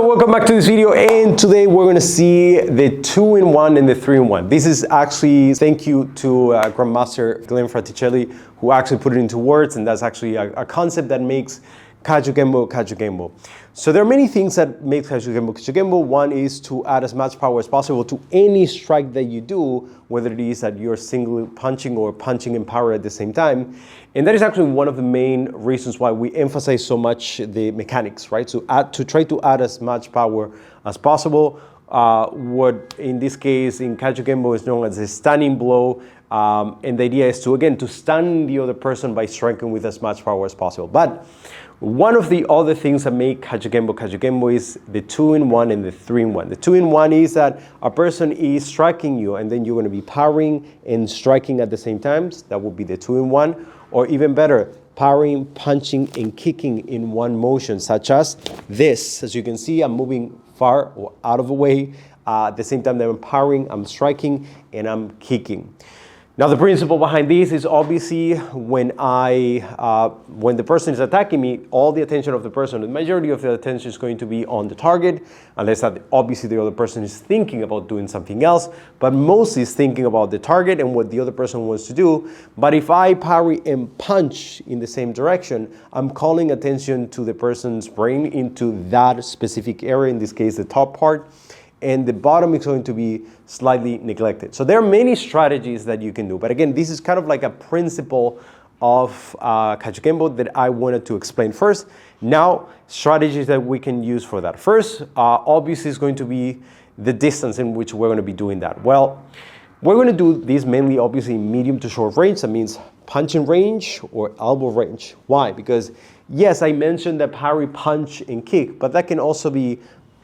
welcome back to this video, and today we're going to see the 2-in-1 and the 3-in-1. This is actually thank you to Grandmaster Fraticelli, who actually put it into words, and that's actually a concept that makes Kajukenbo Kajukenbo. So there are many things that make Kajukenbo Kajukenbo. One is to add as much power as possible to any strike that you do, whether it is that you're singly punching or punching in power at the same time. And that is actually one of the main reasons why we emphasize so much the mechanics, right? So to try to add as much power as possible. What in this case in Kajukenbo is known as a stunning blow. And the idea is to, again, to stun the other person by striking with as much power as possible. But one of the other things that make Kajukenbo Kajukenbo is the 2-in-1 and the 3-in-1. The 2-in-1 is that a person is striking you and then you're going to be parrying and striking at the same time. That would be the 2-in-1. Or even better, parrying, punching, and kicking in one motion, such as this. As you can see, I'm moving far or out of the way. At the same time that I'm parrying, I'm striking, and I'm kicking. Now, the principle behind this is obviously when the person is attacking me, all the attention of the person, the majority of the attention is going to be on the target, unless that obviously the other person is thinking about doing something else, but mostly is thinking about the target and what the other person wants to do. But if I parry and punch in the same direction, I'm calling attention to the person's brain into that specific area, in this case, the top part, and the bottom is going to be slightly neglected. So there are many strategies that you can do. But again, this is kind of like a principle of Kajukenbo that I wanted to explain first. Now, strategies that we can use for that. First, obviously is going to be the distance in which we're going to be doing that. Well, we're going to do this mainly, obviously, medium to short range. That means punching range or elbow range. Why? Because, yes, I mentioned that parry, punch, and kick, but that can also be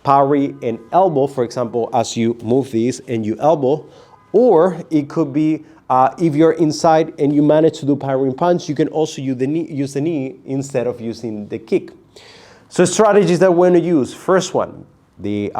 parry and elbow, for example, as you move these and you elbow. Or it could be if you're inside and you manage to do parry and punch, you can also use the knee instead of using the kick. So strategies that we're going to use. First one, the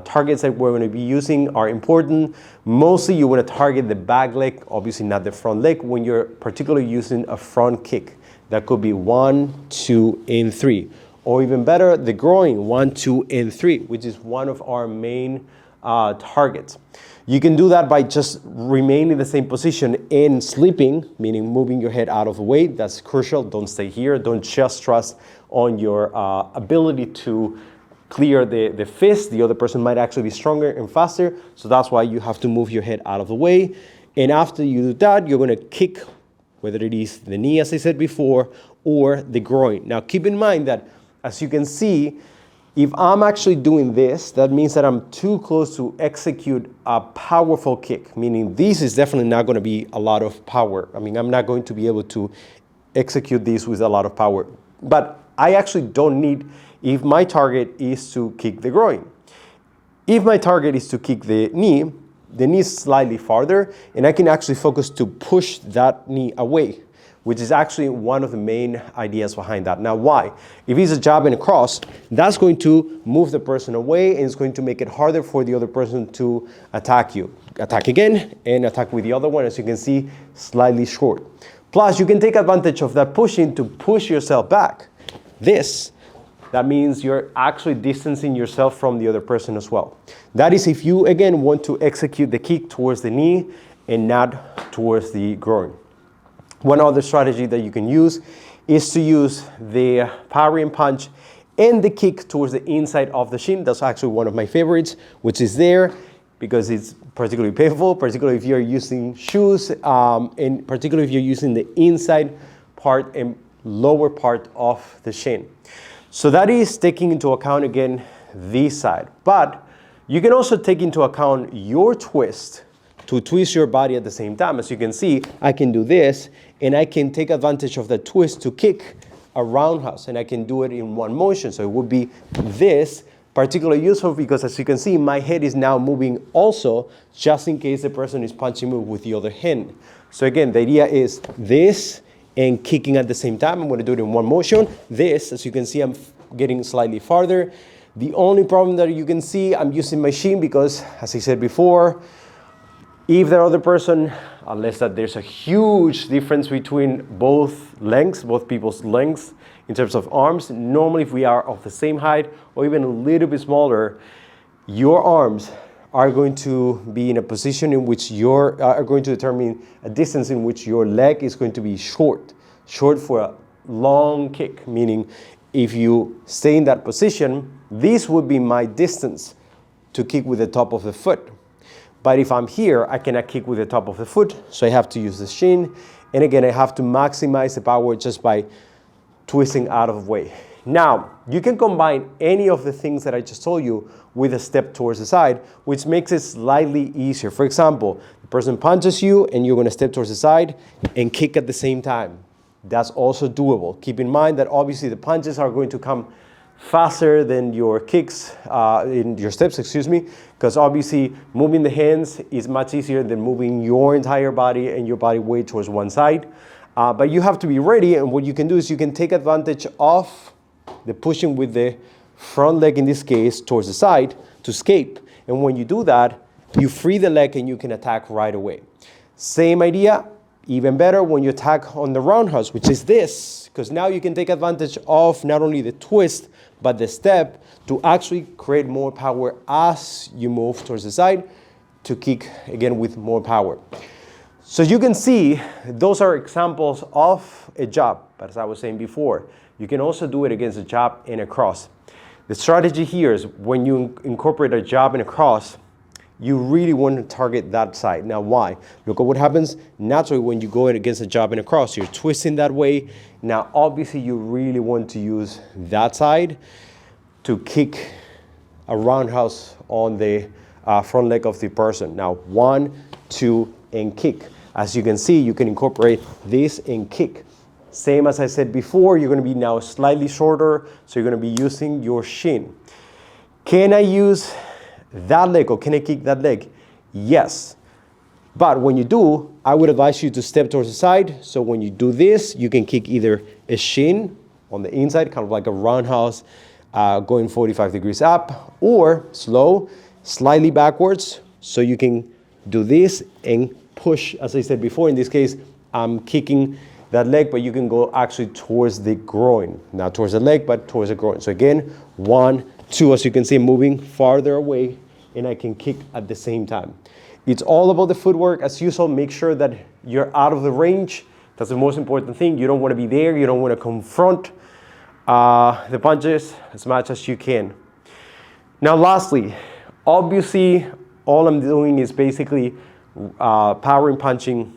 targets that we're going to be using are important. Mostly you want to target the back leg, obviously not the front leg, when you're particularly using a front kick. That could be 1, 2, and 3. Or even better, the groin, 1, 2, and 3, which is one of our main targets. You can do that by just remaining in the same position and sleeping, meaning moving your head out of the way. That's crucial. Don't stay here. Don't just trust on your ability to clear the fist. The other person might actually be stronger and faster. So that's why you have to move your head out of the way. And after you do that, you're going to kick, whether it is the knee, as I said before, or the groin. Now, keep in mind that, as you can see, if I'm actually doing this, that means that I'm too close to execute a powerful kick, meaning this is definitely not going to be a lot of power. I mean, I'm not going to be able to execute this with a lot of power. But I actually don't need, if my target is to kick the groin. If my target is to kick the knee is slightly farther, and I can actually focus to push that knee away, which is actually one of the main ideas behind that. Now, why? If it's a jab and a cross, that's going to move the person away, and it's going to make it harder for the other person to attack you. Attack again, and attack with the other one, as you can see, slightly short. Plus, you can take advantage of that pushing to push yourself back. That means you're actually distancing yourself from the other person as well. That is if you, again, want to execute the kick towards the knee and not towards the groin. One other strategy that you can use is to use the parry and punch and the kick towards the inside of the shin. That's actually one of my favorites, which is there because it's particularly painful, particularly if you're using shoes, and particularly if you're using the inside part and lower part of the shin. So that is taking into account, again, this side. But you can also take into account your twist to twist your body at the same time. As you can see, I can do this, and I can take advantage of the twist to kick a roundhouse, and I can do it in one motion. So it would be this, particularly useful because, as you can see, my head is now moving also, just in case the person is punching me with the other hand. So again, the idea is this and kicking at the same time. I'm going to do it in one motion. This, as you can see, I'm getting slightly farther. The only problem that you can see, I'm using my shin because, as I said before, if the other person, unless that there's a huge difference between both lengths, both people's lengths in terms of arms, normally if we are of the same height or even a little bit smaller, your arms are going to be in a position in which are going to determine a distance in which your leg is going to be short for a long kick, meaning if you stay in that position, this would be my distance to kick with the top of the foot. But if I'm here, I cannot kick with the top of the foot, so I have to use the shin. And again, I have to maximize the power just by twisting out of the way. Now, you can combine any of the things that I just told you with a step towards the side, which makes it slightly easier. For example, the person punches you and you're going to step towards the side and kick at the same time. That's also doable. Keep in mind that obviously the punches are going to come faster than your kicks, in your steps, because obviously moving the hands is much easier than moving your entire body and your body weight towards one side. But you have to be ready, and what you can do is you can take advantage of the pushing with the front leg, in this case, towards the side to escape. And when you do that, you free the leg and you can attack right away. Same idea, even better when you attack on the roundhouse, which is this, because now you can take advantage of not only the twist, but the step to actually create more power as you move towards the side to kick again with more power. So you can see those are examples of a jab, but as I was saying before, you can also do it against a jab and a cross. The strategy here is when you incorporate a jab and a cross, you really want to target that side. Now why? Look at what happens naturally when you go in against a jab and a cross. You're twisting that way. Now obviously you really want to use that side to kick a roundhouse on the front leg of the person. Now 1, 2, and kick. As you can see, you can incorporate this and kick. Same as I said before, you're going to be now slightly shorter, so you're going to be using your shin. Can I use that leg or can I kick that leg? Yes. But when you do, I would advise you to step towards the side. So when you do this, you can kick either a shin on the inside, kind of like a roundhouse, going 45 degrees up, or slow, slightly backwards. So you can do this and push, as I said before. In this case, I'm kicking that leg, but you can go actually towards the groin. Not towards the leg, but towards the groin. So again, 1, 2, as you can see, moving farther away, and I can kick at the same time. It's all about the footwork. As usual, make sure that you're out of the range. That's the most important thing. You don't want to be there. You don't want to confront the punches as much as you can. Now lastly, obviously, all I'm doing is basically powering, punching,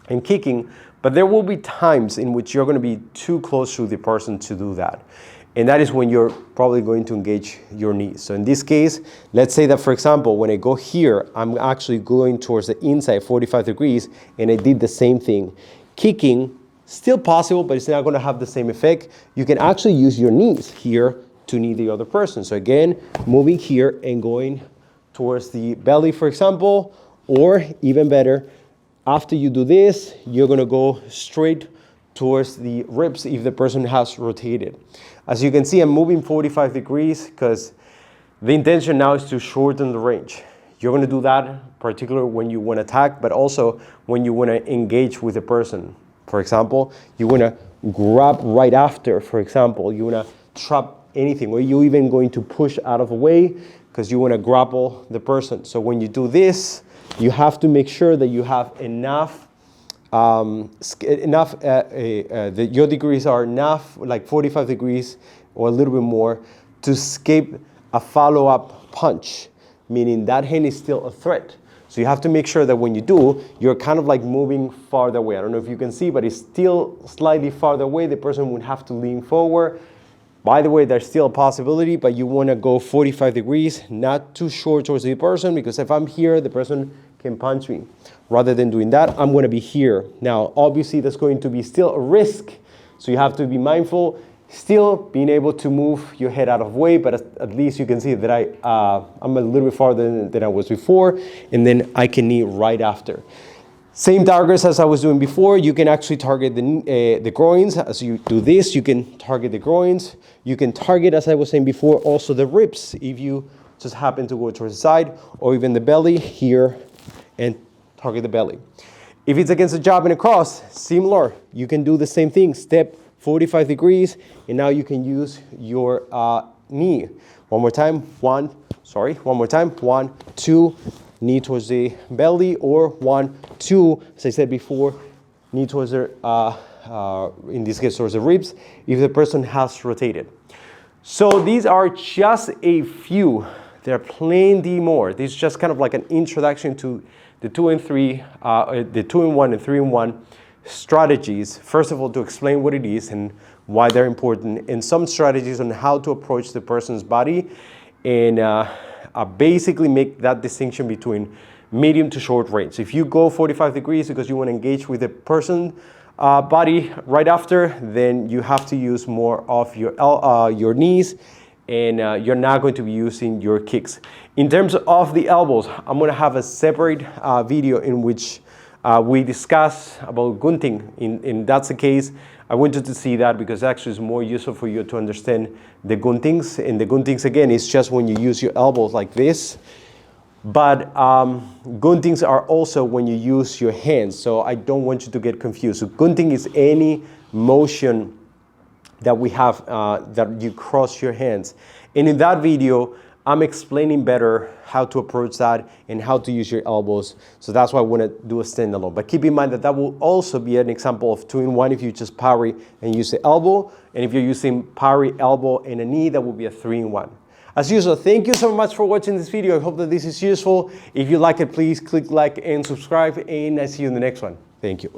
and kicking, but there will be times in which you're going to be too close to the person to do that. And that is when you're probably going to engage your knees. So in this case, let's say that, for example, when I go here, I'm actually going towards the inside 45 degrees, and I did the same thing. Kicking, still possible, but it's not going to have the same effect. You can actually use your knees here to knee the other person. So again, moving here and going towards the belly, for example, or even better, after you do this, you're going to go straight towards the ribs if the person has rotated. As you can see, I'm moving 45 degrees because the intention now is to shorten the range. You're going to do that particularly when you want to attack, but also when you want to engage with the person. For example, you want to grab right after, for example, you want to trap anything, or you're even going to push out of the way because you want to grapple the person. So when you do this, you have to make sure that you have enough, your degrees are enough, like 45 degrees or a little bit more, to escape a follow-up punch, meaning that hand is still a threat. So you have to make sure that when you do, you're kind of like moving farther away. I don't know if you can see, but it's still slightly farther away. The person would have to lean forward. By the way, there's still a possibility, but you want to go 45 degrees, not too short towards the person, because if I'm here, the person can punch me. Rather than doing that, I'm going to be here. Now, obviously, that's going to be still a risk, so you have to be mindful, still being able to move your head out of the way, but at least you can see that I'm a little bit farther than I was before, and then I can knee right after. Same targets as I was doing before. You can actually target the groins. As you do this, you can target the groins. You can target, as I was saying before, also the ribs if you just happen to go towards the side, or even the belly here and target the belly. If it's against a jab and a cross, similar. You can do the same thing. Step 45 degrees, and now you can use your knee. One more time, one more time, 1, 2, knee towards the belly, or 1, 2, as I said before, knee towards the, in this case, towards the ribs, if the person has rotated. So these are just a few. There are plenty more. This is just kind of like an introduction to the 2 and 3, the 2-in-1 and 3-in-1 strategies. First of all, to explain what it is and why they're important, and some strategies on how to approach the person's body, and basically make that distinction between medium to short range. So if you go 45 degrees because you want to engage with the person body right after, then you have to use more of your knees, and you're not going to be using your kicks. In terms of the elbows, I'm going to have a separate video in which we discuss about gunting. And that's the case. I wanted to see that because actually it's more useful for you to understand the guntings. And the guntings, again, is just when you use your elbows like this. But guntings are also when you use your hands. So I don't want you to get confused. So gunting is any motion that we have that you cross your hands. And in that video, I'm explaining better how to approach that and how to use your elbows. So that's why I want to do a standalone. But keep in mind that that will also be an example of 2-in-1 if you just parry and use the elbow. And if you're using parry, elbow, and a knee, that will be a 3-in-1. As usual, thank you so much for watching this video. I hope that this is useful. If you like it, please click like and subscribe. And I see you in the next one. Thank you.